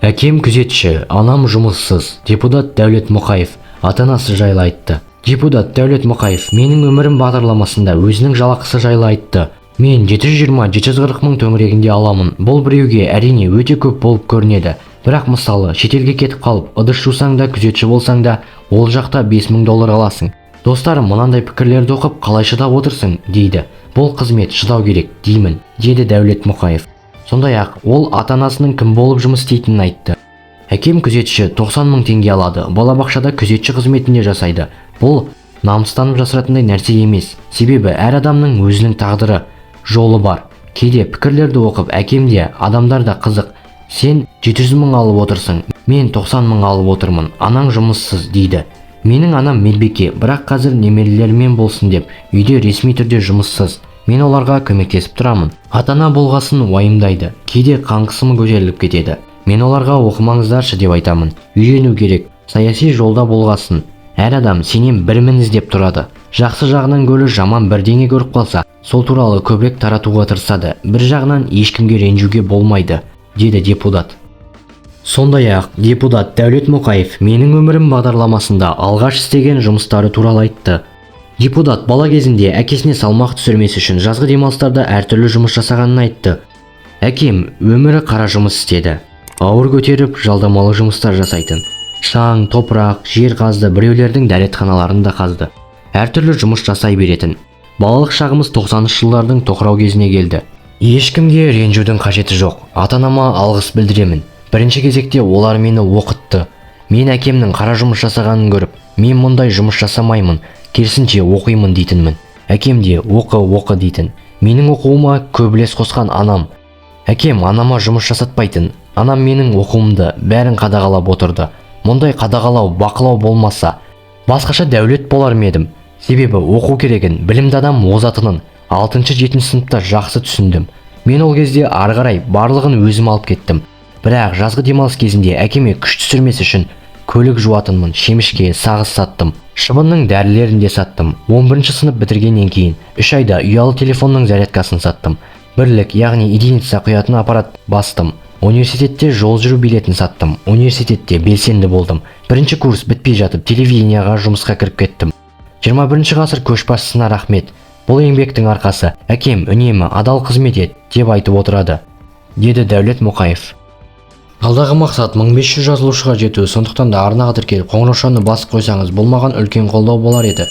Әкем күзетші, анам жұмыссыз. Депутат Дәулет Мұқаев ата-анасы жайлы айтты. Депутат Дәулет Мұқаев менің өмірім бағдарламасында өзінің жалақысы жайлы айтты. Мен 720-740 мың төңірегінде аламын. Бұл біреуге әрине өте көп болып көрінеді. Бірақ мысалы шетелге кетіп қалып, ыдыс жусаң да, күзетші болсаң да, ол жақта 5000 доллар аласың. Достарым мынандай пікірлерді оқып, қалай шыдап отырсың дейді. Бұл қызмет шыдау керек деймін, деді Дәулет Мұқаев. Сондай-ақ ол ата-анасының кім болып жұмыс істейтінін айтты. Әкем күзетші 90 мың теңге алады. Балабақшада күзетші қызметінде жасайды. Бұл намыстанып жасыратындай нәрсе емес. Себебі әр адамның өзінің тағдыры, жолы бар. Кейде пікірлерді оқып, әкем де, адамдар да қызық. Сен 700 мың алып отырсың, мен 90 мың алып отырмын. Анаң жұмыссыз дейді. Менің анам медбике, бірақ қазір немерелермен болсын деп, үйде ресми түрде жұмыссыз. Мен оларға көмектесіп тұрамын. Ата-ана болғасын уайымдайды. Кейде қан қысымы көтеріліп кетеді. Мен оларға оқымаңыздаршы деп айтамын. Үйрену керек. Саяси жолда болғасын. Әр адам сенен бірмін іздеп тұрады. Жақсы жағынан гөрі жаман бірдеңе көріп қалса, сол туралы көбірек таратуға тырысады. Бір жағынан ешкімге ренжуге болмайды, деді депутат. Сондай-ақ депутат Дәулет Мұқаев менің өмірім бағдарламасында алғаш істеген жұмыстары туралы айтты. Депутат бала кезінде әкесіне салмақ түсірмес үшін жазғы демалыстарда әртүрлі жұмыс жасағанын айтты. Әкем өмірі қара жұмыс істеді. Ауыр көтеріп, жалдамалы жұмыстар жасайтын. Шаң, топырақ, жер қазды, біреулердің дәретханаларында қазды. Әртүрлі жұмыс жасай беретін. Балалық шағымыз 90-шы жылдардың тоқырау кезіне келді. Ешкімге ренжудің қажеті жоқ. Ата-анама алғыс білдіремін. Бірінші кезекте олар мені оқытты. Мен әкемнің қара жұмыс жасағанын көріп, мен мұндай жұмыс жасамаймын, керісінше оқимын дейтінмін. Әкем де оқы дейтін. Менің оқуыма көп үлес қосқан анам. Әкем анама жұмыс жасатпайтын. Анам менің оқуымды бәрін қадағалап отырды. Мұндай қадағалау, бақылау болмаса, басқаша дәулет болар ма едім. Себебі оқу керегін, білімді адам озатынын 6-7 сыныпта жақсы түсіндім. Мен ол кезде ары қарай барлығын өзім алып кеттім. Бірақ жазғы демалыс кезінде әкеме күш түсірмес үшін көлік жуатынмын, шемішке, сағыз саттым. Шыбынның дәрілерін де саттым. 11-ші сынып бітіргеннен кейін 3 айда ұялы телефонның зарядкасын саттым. Бірлік, яғни единица құятын аппарат бастым. Университетте жол жүру билетін саттым. Университетте белсенді болдым. Бірінші курс бітпей жатып телевидениеға жұмысқа кіріп кеттім. 21 ғасыр көшбасшысына рахмет. Бұл еңбектің арқасы. Әкем үнемі адал қызмет ет деп айтып отырады, деді Дәулет Мұқаев. Алдағы мақсат 1500 жазылушыға жету, сондықтан да арнаға тіркеліп қоңыраушаны басып қойсаңыз бұл маған үлкен қолдау болар еді.